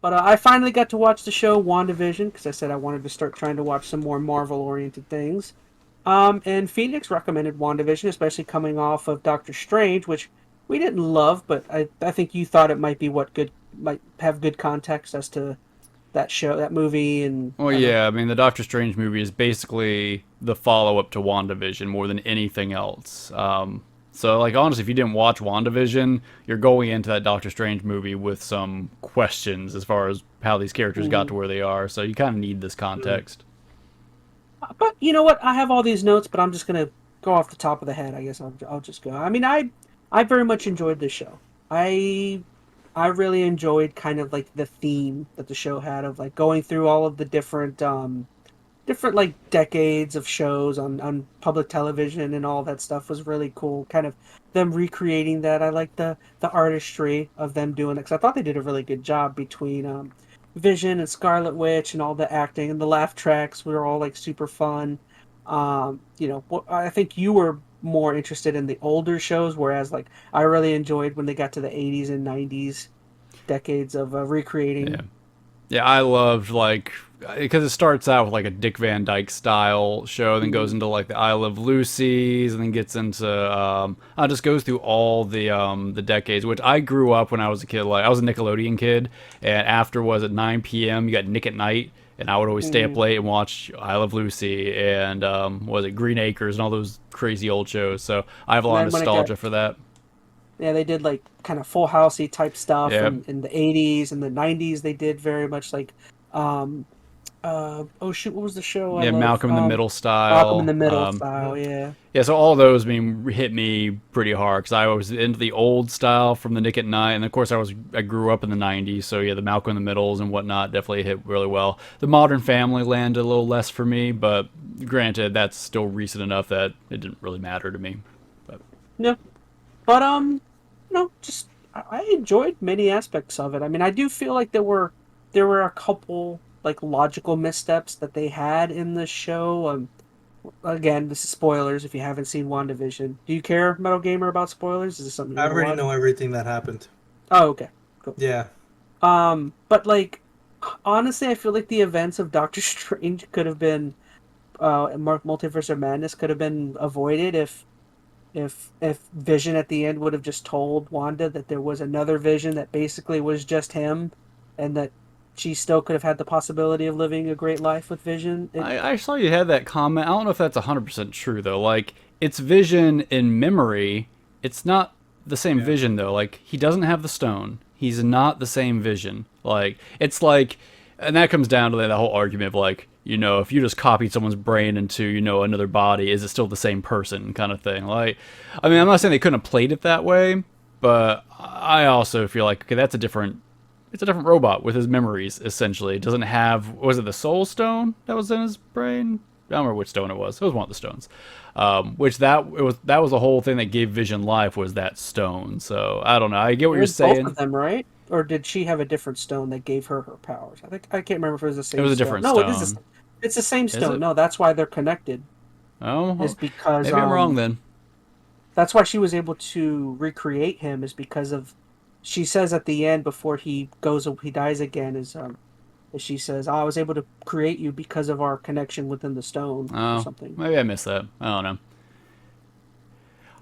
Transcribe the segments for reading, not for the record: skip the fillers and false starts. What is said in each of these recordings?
But I finally got to watch the show WandaVision because I said I wanted to start trying to watch some more Marvel-oriented things. And Phoenix recommended WandaVision, especially coming off of Doctor Strange, which we didn't love, but I think you thought it might be might have good context as to that show, that movie, and Well, I don't know. yeah, I mean, the Doctor Strange movie is basically the follow up to WandaVision more than anything else. So, like, honestly, if you didn't watch WandaVision, you're going into that Doctor Strange movie with some questions as far as how these characters got Mhm. to where they are. So, you kind of need this Mhm. context. But you know what? I have all these notes, but I'm just gonna go off the top of the head. I guess I'll just go. I mean, I very much enjoyed this show. I I really enjoyed kind of like the theme that the show had of like going through all of the different like decades of shows on public television and all that stuff was really cool. Kind of them recreating that. I like the artistry of them doing it because I thought they did a really good job between Vision and Scarlet Witch and all the acting and the laugh tracks were all like super fun. I think you were more interested in the older shows, whereas like I really enjoyed when they got to the 80s and 90s decades of Yeah. recreating. Yeah, I loved, like, because it starts out with like a Dick Van Dyke style show, then goes Mhm. into like the I Love Lucy's, and then gets into just goes through all the decades. Which I grew up when I was a kid. Like I was a Nickelodeon kid, and after was at 9 p.m. you got Nick at Night, and I would always stay up Mhm. late and watch I Love Lucy and was it Green Acres and all those crazy old shows. So I have a And lot of then when it got nostalgia for that. Yeah, they did like kind of Full Housey type stuff, Yeah, and in the 80s and the 90s they did very much like um oh shoot, what was the show I yeah, love? Malcolm in the Middle Malcolm in style. the Middle style, yeah. Yeah, so all those hit me pretty hard because I was into the old style from the Nick at Night, and of course I grew up in the '90s, so yeah, the Malcolm in the Middles and whatnot definitely hit really well. The Modern Family landed a little less for me, but granted, that's still recent enough that it didn't really matter to me. But Yeah. But no, just I enjoyed many aspects of it. I mean, I do feel like there were a couple like logical missteps that they had in the show. Again, this is spoilers if you haven't seen WandaVision. Do you care, Metal Gamer, about spoilers? Is this something you I want to already watch? know everything that happened. Oh, okay. Cool. Yeah. But like honestly, I feel like the events of Doctor Strange could have been Multiverse of Madness could have been avoided if Vision at the end would have just told Wanda that there was another Vision that basically was just him, and that she still could have had the possibility of living a great life with Vision. I saw you had that comment. I don't know if that's 100% true though. Like it's Vision in memory. It's not the same Yeah. Vision though. Like he doesn't have the stone. He's not the same Vision. Like it's like, and that comes down to that whole argument of like, if you just copied someone's brain into another body, is it still the same person kind of thing? Like, I mean, I'm not saying they couldn't have played it that way, but I also feel like okay, that's a different it's a different robot with his memories. Essentially, it doesn't have. Was it the Soul Stone that was in his brain? I don't remember which stone it was. It was one of the stones. Which that was the whole thing that gave Vision life was that stone. So I don't know. I get what It you're was both of saying. them, right? Or did she have a different stone that gave her powers? I can't remember if it was the It same was a stone. different No, it is. stone. It's the same Is stone. it? No, that's why they're connected. Is Oh, because maybe I'm wrong then. that's why she was able to recreate him. Is because of she says at the end before he dies again is she says, I was able to create you because of our connection within the stone or Oh, something. maybe I missed that. I don't know.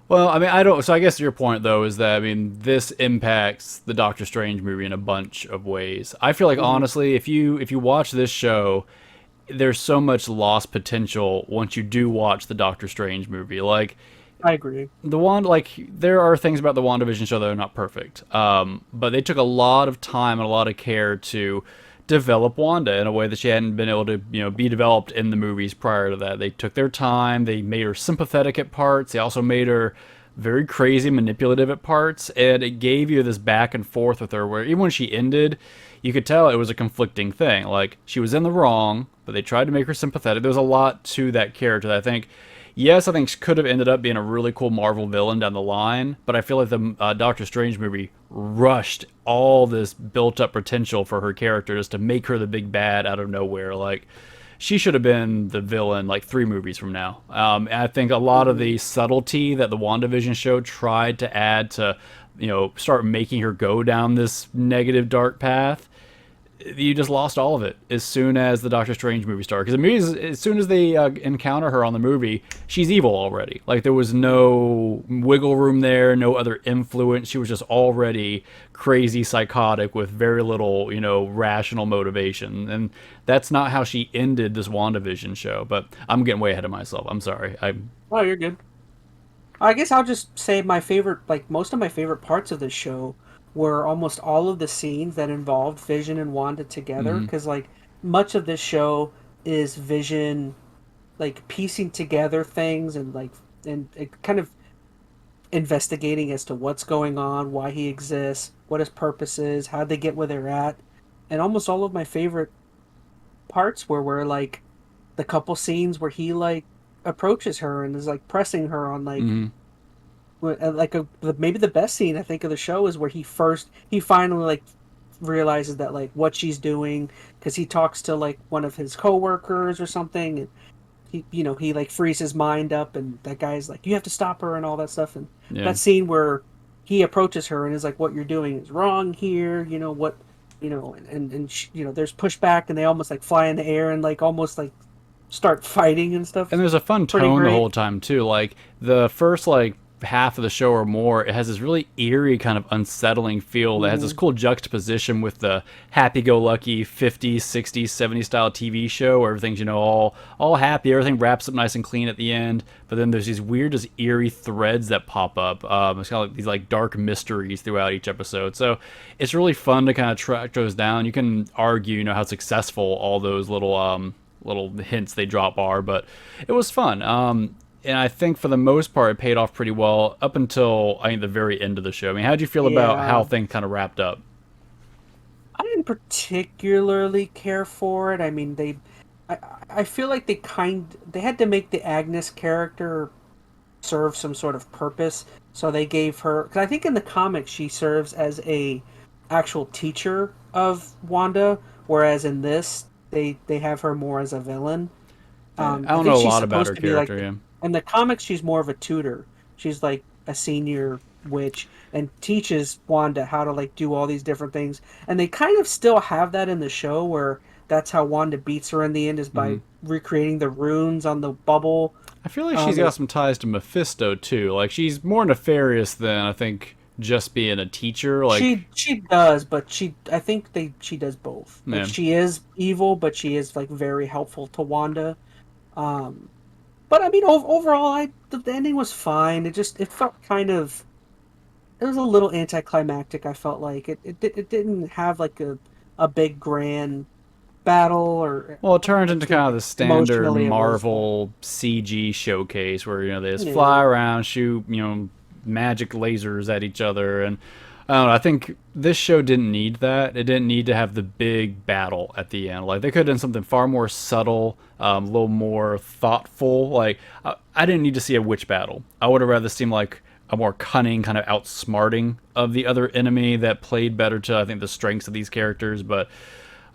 Well, I mean, I don't. So I guess your point though is that I mean this impacts the Doctor Strange movie in a bunch of ways. I feel like Hmm. honestly, if you watch this show, there's so much lost potential once you do watch the Doctor Strange movie. Like I agree. there are things about the WandaVision show that are not perfect. But they took a lot of time and a lot of care to develop Wanda in a way that she hadn't been able to, be developed in the movies prior to that. They took their time. They made her sympathetic at parts. They also made her very crazy, manipulative at parts, and it gave you this back and forth with her where even when she ended, you could tell it was a conflicting thing. Like she was in the wrong, but they tried to make her sympathetic. There was a lot to that character that I think yes, I think she could have ended up being a really cool Marvel villain down the line, but I feel like the Doctor Strange movie rushed all this built up potential for her character just to make her the big bad out of nowhere. Like, she should have been the villain like 3 movies from now. And I think a lot of Hmm. the subtlety that the WandaVision show tried to add to, start making her go down this negative dark path you just lost all of it as soon as the Doctor Strange movie started. Because the movie, as soon as they encounter her on the movie, she's evil already. Like there was no wiggle room there, no other influence. She was just already crazy, psychotic with very little, rational motivation. And that's not how she ended this WandaVision show. But I'm getting way ahead of myself. I'm sorry. Oh, you're good. I guess I'll just say my favorite, like most of my favorite parts of this show were almost all of the scenes that involved Vision and Wanda together. Mhm. Because like much of this show is Vision like piecing together things and like and it kind of investigating as to what's going on, why he exists, what his purpose is, how they get where they're at. And almost all of my favorite parts were like the couple scenes where he like approaches her and is like pressing her on like Mhm. maybe the best scene I think of the show is where he finally like realizes that like what she's doing because he talks to like one of his coworkers or something and he like frees his mind up and that guy's like you have to stop her and all that stuff and Yeah. that scene where he approaches her and is like what you're doing is wrong here what and there's pushback and they almost like fly in the air and like almost like start fighting and stuff. And there's a fun Pretty tone the great. whole time too. Like the first half of the show or more, it has this really eerie kind of unsettling feel that has this Mhm. cool juxtaposition with the happy-go-lucky 50s, 60s, 70s style TV show where everything's all happy, everything wraps up nice and clean at the end. But then there's these weird, just eerie threads that pop up. It's kind of like these like dark mysteries throughout each episode. So it's really fun to kind of track those down. You can argue, how successful all those little hints they drop are, but it was fun. And I think for the most part, it paid off pretty well up until I think the very end of the show. I mean, how did you feel about how Yeah, things kind of wrapped up? I didn't particularly care for it. I mean, I, I feel like they had to make the Agnes character serve some sort of purpose, so they gave her. Because I think in the comics she serves as a actual teacher of Wanda, whereas in this they have her more as a villain. I I don't think know a she's lot about supposed her to be like character. Yeah. in the comics she's more of a tutor. She's like a senior witch and teaches Wanda how to like do all these different things. And they kind of still have that in the show where that's how Wanda beats her in the end is Hmm. by recreating the runes on the bubble. I feel like she's got And some ties to Mephisto too. Like she's more nefarious than I think just being a teacher. Like, she does, but I think she does both. Like yeah. she is evil, but she is like very helpful to Wanda. Um, but I mean, overall, the ending was fine. It felt kind of it was a little anticlimactic. I felt like it didn't have like a big grand battle or Well, it turns into actually kind of like the standard emotionally it was. Marvel CG showcase where they just fly Yeah, around, shoot magic lasers at each other, and I don't know. I think this show didn't need that. It didn't need to have the big battle at the end. Like they could have done something far more subtle, a little more thoughtful. Like I didn't need to see a witch battle. I would have rather seen like a more cunning kind of outsmarting of the other enemy that played better to I think the strengths of these characters, but.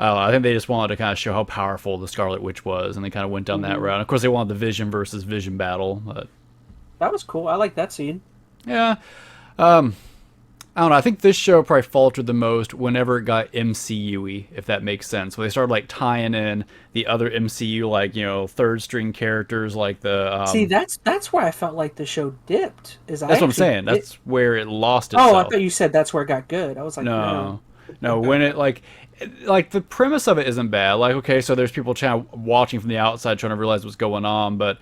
I think they just wanted to kind of show how powerful the Scarlet Witch was, and they kind of went down that hmm route. And of course, they wanted the Vision versus Vision battle, but that was cool. I like that scene. yeah, I don't know. I think this show probably faltered the most whenever it got MCU-y, if that makes sense. When they started like tying in the other MCU, like third string characters, like the See, that's where I felt like the show dipped. Is I that's what I'm actually saying. it. That's where it lost Oh, I itself. thought you said that's where it got good. I was like, no. No, no. When it like the premise of it isn't bad. Like okay, so there's people watching from the outside trying to realize what's going on, but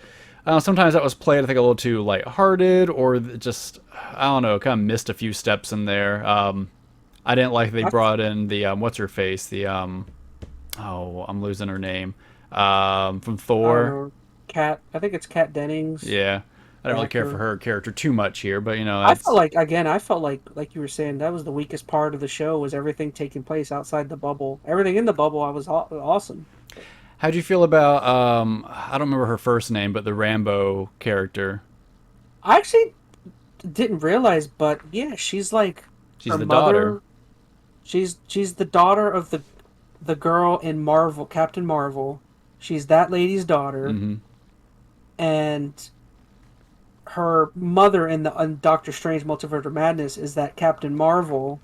sometimes that was played I think a little too lighthearted or just I don't know, kind of missed a few steps in there. I didn't like they I, brought in the what's her face the oh I'm losing her name from I don't Thor. know. Cat. I think it's Cat Dennings. Yeah, I don't The really care for actor. her character too much here, but I felt it's like again, I felt like you were saying that was the weakest part of the show was everything taking place outside the bubble. Everything in the bubble, I was awesome. how'd you feel about I don't remember her first name, but the Rambo character. I actually didn't realize, but yeah, she's like She's her the daughter. mother. She's the daughter of the girl in Marvel, Captain Marvel. She's that lady's daughter, Hmm. and her mother in the Doctor Strange Multiverse of Madness is that Captain Marvel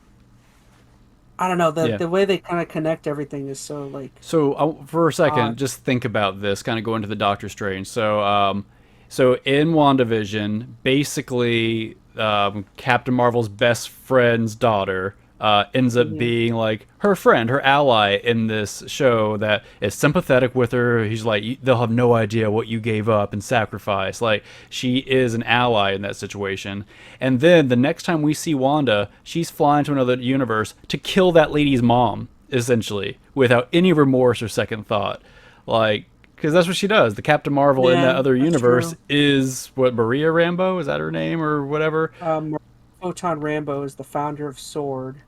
I don't know, Yeah. the way they kind of connect everything is so like So for a second, odd. just think about this. Kind of go into the Doctor Strange. So in WandaVision, basically, Captain Marvel's best friend's daughter ends up Mhm. being like her friend, her ally in this show that is sympathetic with her. He's like, they'll have no idea what you gave up and sacrificed. Like, she is an ally in that situation. And then the next time we see Wanda, she's flying to another universe to kill that lady's mom, essentially, without any remorse or second thought. Like, because that's what she does. The Captain Marvel in that Yeah, other that's universe true. is what, Maria Rambo, is that her name or whatever? Photon Rambo is the founder of Sword.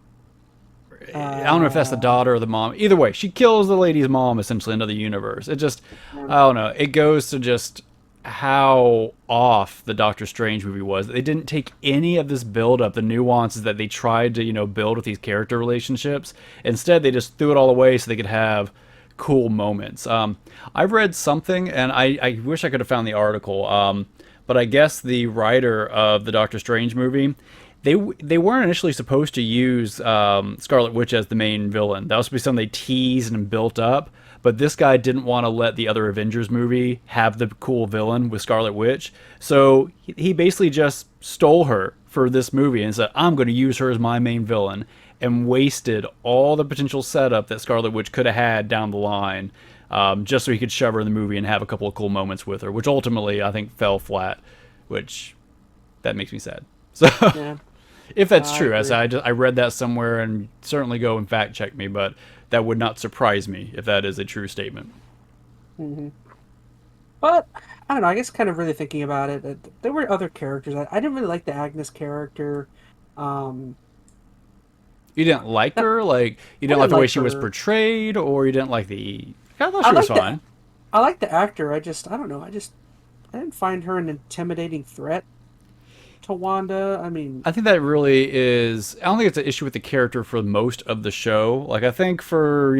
I don't know if that's the Uh, daughter or the mom. Either way, she kills the lady's mom essentially in another universe. It just, yeah. I don't know. It goes to just how off the Doctor Strange movie was. They didn't take any of this build up, the nuances that they tried to, build with these character relationships. Instead, they just threw it all away so they could have cool moments. I've read something, and I wish I could have found the article, but I guess the writer of the Doctor Strange movie, they weren't initially supposed to use Scarlet Witch as the main villain. That was supposed to be something they teased and built up. But this guy didn't want to let the other Avengers movie have the cool villain with Scarlet Witch, so he basically just stole her for this movie and said, "I'm going to use her as my main villain," and wasted all the potential setup that Scarlet Witch could have had down the line, just so he could shove her in the movie and have a couple of cool moments with her, which ultimately I think fell flat, which that makes me sad. So Yeah, if that's I true, as agree. I read that somewhere, and certainly go and fact check me, but that would not surprise me if that is a true statement. Hmm. But I don't know. I guess kind of really thinking about it, there were other characters. I didn't really like the Agnes character. Um, You didn't like that her, like you I didn't like didn't the way like she was her. portrayed, or you didn't like the. I thought I she was like the fine. I like the actor. I don't know. I didn't find her an intimidating threat to Wanda. I mean, I think that really is. I don't think it's an issue with the character for most of the show. Like, I think for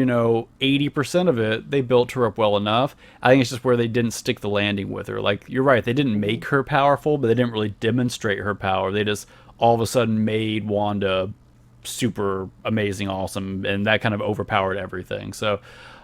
80% of it, they built her up well enough. I think it's just where they didn't stick the landing with her. Like, you're right, they didn't mhm. make her powerful, but they didn't really demonstrate her power. They just all of a sudden made Wanda super amazing, awesome, and that kind of overpowered everything. So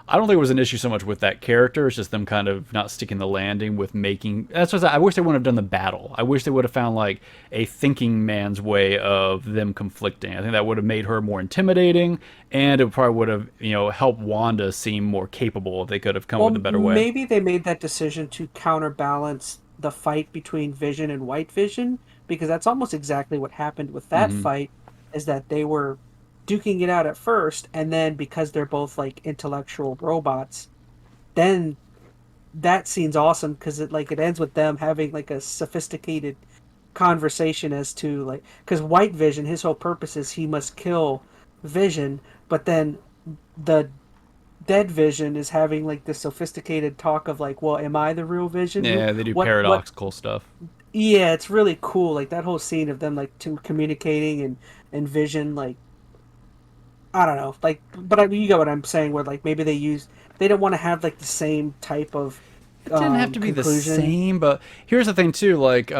I don't think it was an issue so much with that character. It's just them kind of not sticking the landing with making. That's what I wish they wouldn't have done the battle. I wish they would have found like a thinking man's way of them conflicting. I think that would have made her more intimidating, and it probably would have helped Wanda seem more capable if they could have come up with a Well, better way. maybe they made that decision to counterbalance the fight between Vision and White Vision, because that's almost exactly what happened with that Hmm. fight, is that they were duking it out at first, and then because they're both like intellectual robots, then that scene's awesome because it ends with them having like a sophisticated conversation as to like because White Vision, his whole purpose is he must kill Vision, but then the dead Vision is having like this sophisticated talk of like, well, am I the real Vision? Who Yeah, they do what paradoxical stuff. Yeah, it's really cool. Like that whole scene of them like to communicating and Vision like I don't know, like but you get what I'm saying where like maybe they don't want to have like the same type of It didn't have to be the conclusion. same, but here's the thing too, like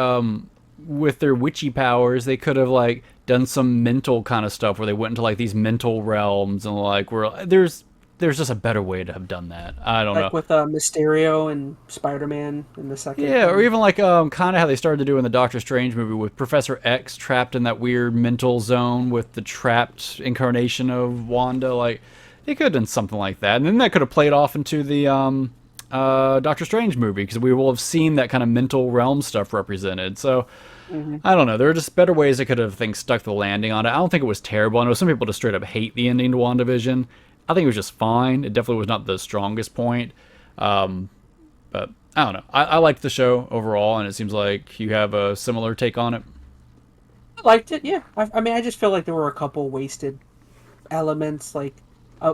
with their witchy powers, they could have like done some mental kind of stuff where they went into like these mental realms and like where there's just a better way to have done that. I don't know. Like with Mysterio and Spider-Man in the second Yeah, or one. even like kind of how they started to do in the Doctor Strange movie with Professor X trapped in that weird mental zone with the trapped incarnation of Wanda. Like they could have done something like that, and then that could have played off into the Doctor Strange movie because we will have seen that kind of mental realm stuff represented. So Hmm. I don't know. There are just better ways they could have things stuck the landing on it. I don't think it was terrible. I know some people just straight up hate the ending to WandaVision. I think it was just fine. It definitely was not the strongest point. But I don't know. I liked the show overall, and it seems like you have a similar take on it. I liked it, yeah. I mean, I just feel like there were a couple wasted elements. Like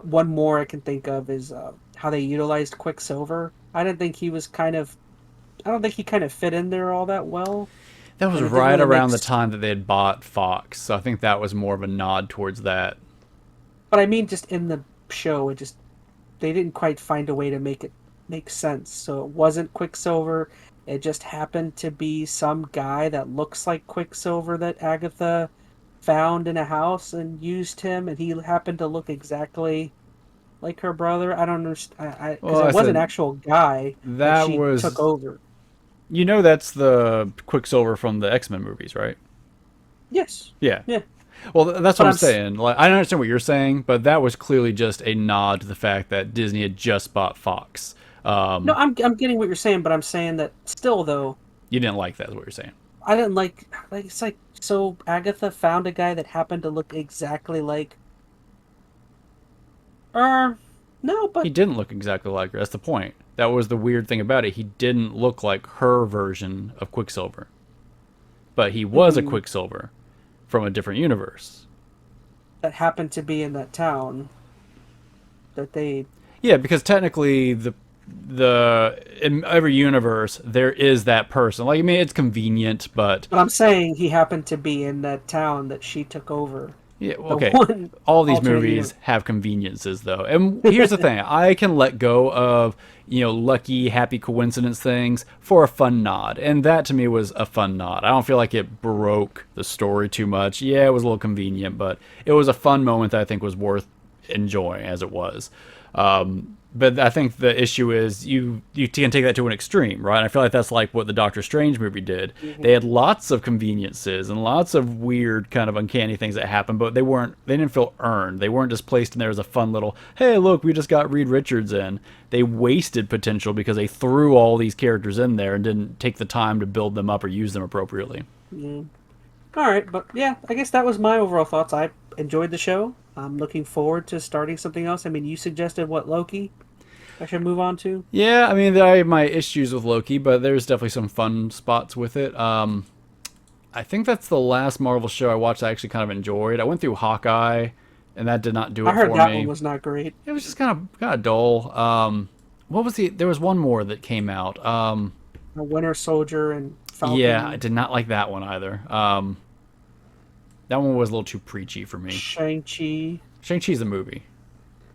one more I can think of is how they utilized Quicksilver. I don't think he kind of fit in there all that well, That was and it didn't right really make. around the time that they had bought Fox, so I think that was more of a nod towards that. But I mean, just in the show, it just they didn't quite find a way to make it make sense. So it wasn't Quicksilver. It just happened to be some guy that looks like Quicksilver that Agatha found in a house and used him, and he happened to look exactly like her brother. I don't understand. Because Well, I it was an said actual guy that that she took was, over. that's the Quicksilver from the X-Men movies, right? Yes. Yeah. Yeah. Well, that's But what I'm saying. Like, I understand what you're saying, but that was clearly just a nod to the fact that Disney had just bought Fox. No, I'm getting what you're saying, but I'm saying that still though, You didn't like that, is what you're saying. I didn't like it's like so Agatha found a guy that happened to look exactly like no, He but didn't look exactly like her. That's the point. That was the weird thing about it. He didn't look like her version of Quicksilver. But he was a Quicksilver from a different universe. that happened to be in that town that they Yeah, because technically the in every universe there is that person. Like, I mean, it's convenient, but but I'm saying he happened to be in that town that she took over. yeah, The okay. one All these alternate movies universe. have conveniences, though. And here's the thing: I can let go of lucky, happy coincidence things for a fun nod, and that to me was a fun nod. I don't feel like it broke the story too much. Yeah, it was a little convenient, but it was a fun moment that I think was worth enjoying as it was. But I think the issue is you can take that to an extreme, right? And I feel like that's like what the Doctor Strange movie did. Mm-hmm. They had lots of conveniences and lots of weird kind of uncanny things that happened, but they didn't feel earned. They weren't just placed in there as a fun little, hey, look, we just got Reed Richards in. They wasted potential because they threw all these characters in there and didn't take the time to build them up or use them appropriately. Yeah. All right, but yeah, I guess that was my overall thoughts. I enjoyed the show. I'm looking forward to starting something else. I mean, you suggested what Loki I should move on to. Yeah, I mean, I have my issues with Loki, but there's definitely some fun spots with it. I think that's the last Marvel show I watched I actually kind of enjoyed. I went through Hawkeye, and that did not do it I heard for that me. one was not great. It was just kind of dull. What was there was one more that came out. The Winter Soldier and Falcon. Yeah, I did not like that one either. That one was a little too preachy for me. Shang-Chi. Shang-Chi's a movie.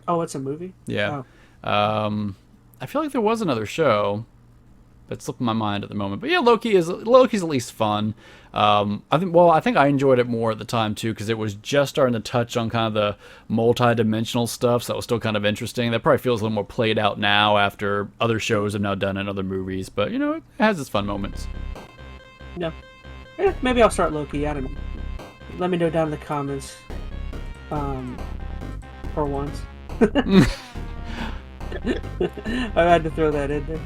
Oh, it's a movie? Yeah. Oh. I feel like there was another show that slipped my mind at the moment. But yeah, Loki's at least fun. I think I enjoyed it more at the time too because it was just starting to touch on kind of the multi-dimensional stuff, so that was still kind of interesting. That probably feels a little more played out now after other shows have now done it in other movies. But it has its fun moments. Yeah. Maybe I'll start Loki. I don't know. Let me know down in the comments. For once. I had to throw that in there.